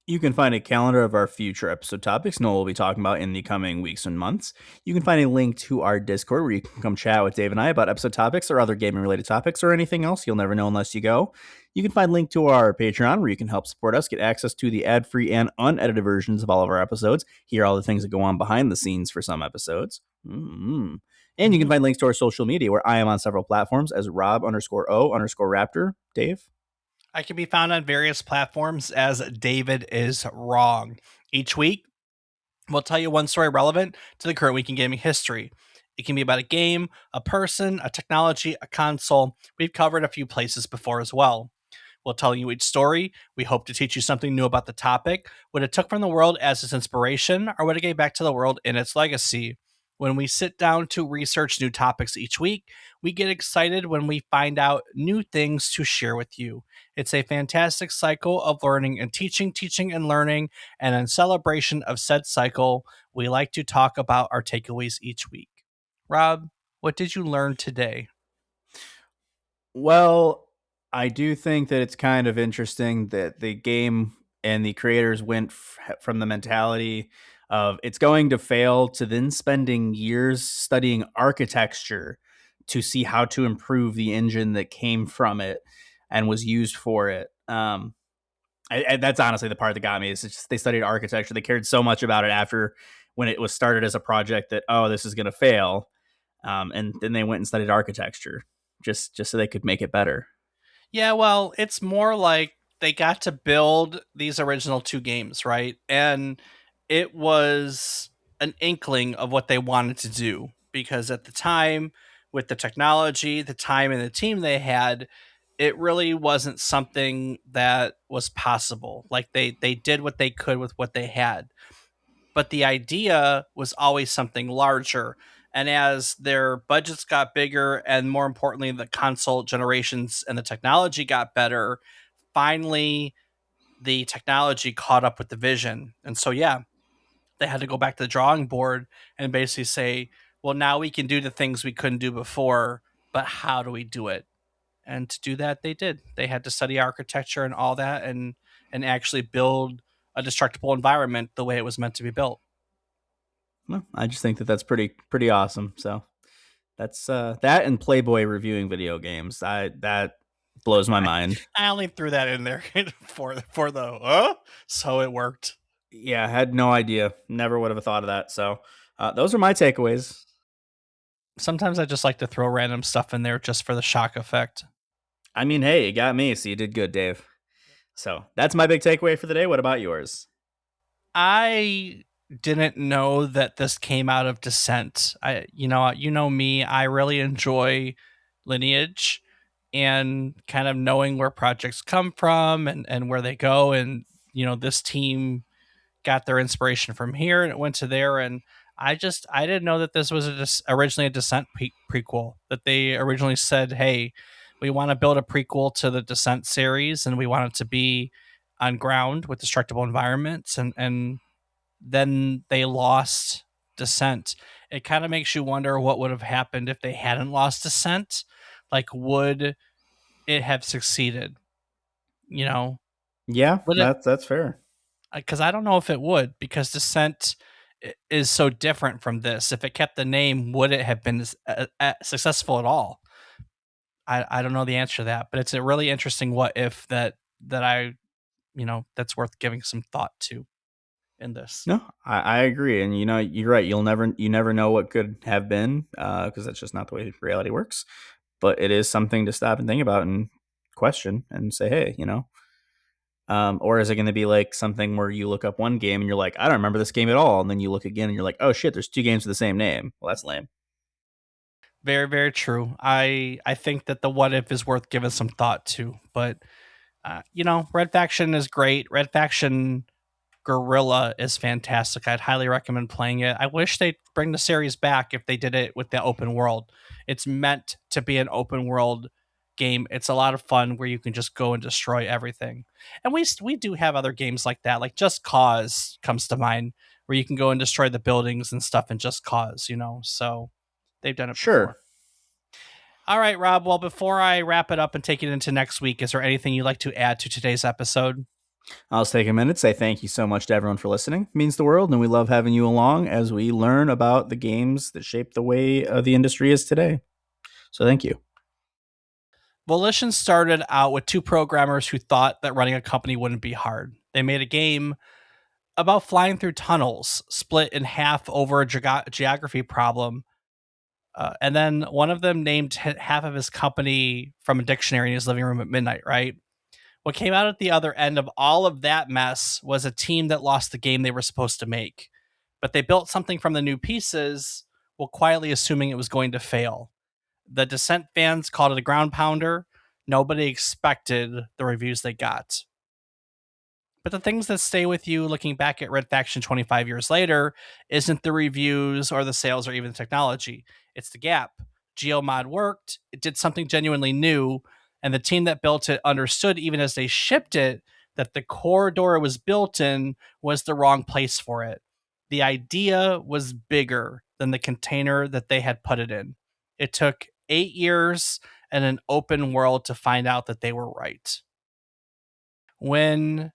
You can find a calendar of our future episode topics Noel will be talking about in the coming weeks and months. You can find a link to our Discord where you can come chat with Dave and I about episode topics or other gaming-related topics or anything else. You'll never know unless you go. You can find a link to our Patreon where you can help support us, get access to the ad-free and unedited versions of all of our episodes, hear all the things that go on behind the scenes for some episodes. And you can find links to our social media where I am on several platforms as Rob_O_Raptor. Dave? I can be found on various platforms as David is Wrong. Each week, we'll tell you one story relevant to the current week in gaming history. It can be about a game, a person, a technology, a console. We've covered a few places before as well. We'll tell you each story. We hope to teach you something new about the topic, what it took from the world as its inspiration, or what it gave back to the world in its legacy. When we sit down to research new topics each week, we get excited when we find out new things to share with you. It's a fantastic cycle of learning and teaching, teaching and learning. And in celebration of said cycle, we like to talk about our takeaways each week. Rob, what did you learn today? Well, I do think that it's kind of interesting that the game and the creators went from the mentality of it's going to fail to then spending years studying architecture to see how to improve the engine that came from it and was used for it. That's honestly the part that got me. Is just they studied architecture. They cared so much about it after when it was started as a project that, oh, this is going to fail, and then they went and studied architecture just so they could make it better. Yeah, well, it's more like they got to build these original two games, right? And it was an inkling of what they wanted to do because at the time, with the technology, the time, and the team they had, it really wasn't something that was possible. Like they did what they could with what they had, but the idea was always something larger. And as their budgets got bigger, and more importantly, the console generations and the technology got better, finally the technology caught up with the vision. And so, yeah, they had to go back to the drawing board and basically say, well, now we can do the things we couldn't do before, but how do we do it? And to do that, they did. They had to study architecture and all that, and actually build a destructible environment the way it was meant to be built. Well, I just think that that's pretty awesome. So that's that and Playboy reviewing video games. That blows my mind. I only threw that in there for the so it worked. Yeah, I had no idea. Never would have thought of that. So those are my takeaways. Sometimes I just like to throw random stuff in there just for the shock effect. I mean, hey, you got me, so you did good, Dave. So that's my big takeaway for the day. What about yours? I didn't know that this came out of Descent. You know me, I really enjoy Lineage and kind of knowing where projects come from and where they go, and this team got their inspiration from here and it went to there, and I didn't know that this was originally a Descent prequel, that they originally said, hey, we want to build a prequel to the Descent series and we want it to be on ground with destructible environments, and then they lost Descent. It kind of makes you wonder what would have happened if they hadn't lost Descent. Like, would it have succeeded? You know, Yeah, would it? that's fair. Because I don't know if it would, because Descent is so different from this. If it kept the name, would it have been successful at all? I don't know the answer to that, but it's a really interesting what if that I that's worth giving some thought to in this. No, I agree, and you're right. You never know what could have been because that's just not the way reality works. But it is something to stop and think about and question and say, hey, or is it going to be like something where you look up one game and you're like, I don't remember this game at all, and then you look again and you're like, oh shit, there's two games with the same name. Well, that's lame. Very, very true. I think that the what if is worth giving some thought to, but Red Faction is great. Red Faction Gorilla is fantastic. I'd highly recommend playing it. I wish they'd bring the series back if they did it with the open world. It's meant to be an open world game. It's a lot of fun where you can just go and destroy everything. And we do have other games like that. Like Just Cause comes to mind, where you can go and destroy the buildings and stuff in Just Cause, So they've done it Sure. before. All right, Rob. Well, before I wrap it up and take it into next week, is there anything you'd like to add to today's episode? I'll just take a minute to say thank you so much to everyone for listening. It means the world, and we love having you along as we learn about the games that shape the way the industry is today. So thank you. Volition started out with two programmers who thought that running a company wouldn't be hard. They made a game about flying through tunnels, split in half over a geography problem. And then one of them named half of his company from a dictionary in his living room at midnight, right? What came out at the other end of all of that mess was a team that lost the game they were supposed to make. But they built something from the new pieces while quietly assuming it was going to fail. The Descent fans called it a ground pounder. Nobody expected the reviews they got. But the things that stay with you looking back at Red Faction 25 years later isn't the reviews or the sales or even the technology. It's the gap. GeoMod worked, it did something genuinely new, and the team that built it understood, even as they shipped it, that the corridor it was built in was the wrong place for it. The idea was bigger than the container that they had put it in. It took 8 years and an open world to find out that they were right. When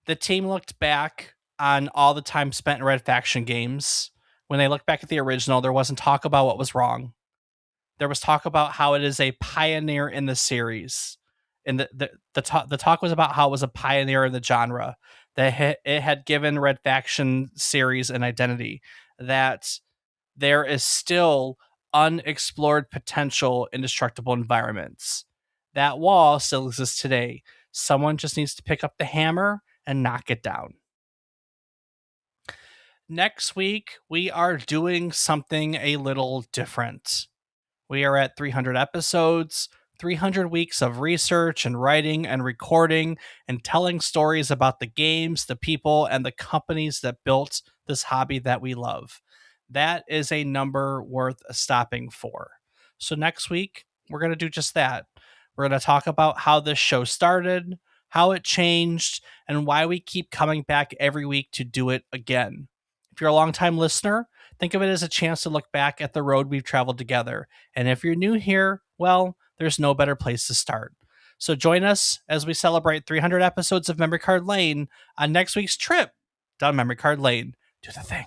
the team looked back on all the time spent in Red Faction games, when they looked back at the original, there wasn't talk about what was wrong. There was talk about how it is a pioneer in the series. And the talk was about how it was a pioneer in the genre, that it had given Red Faction series an identity, that there is still unexplored potential in destructible environments. That wall still exists today. Someone just needs to pick up the hammer and knock it down. Next week, we are doing something a little different. We are at 300 episodes, 300 weeks of research and writing and recording and telling stories about the games, the people, and the companies that built this hobby that we love. That is a number worth stopping for. So next week, we're going to do just that. We're going to talk about how this show started, how it changed, and why we keep coming back every week to do it again. If you're a longtime listener, think of it as a chance to look back at the road we've traveled together. And if you're new here, well, there's no better place to start. So join us as we celebrate 300 episodes of Memory Card Lane on next week's trip down Memory Card Lane. Do the thing.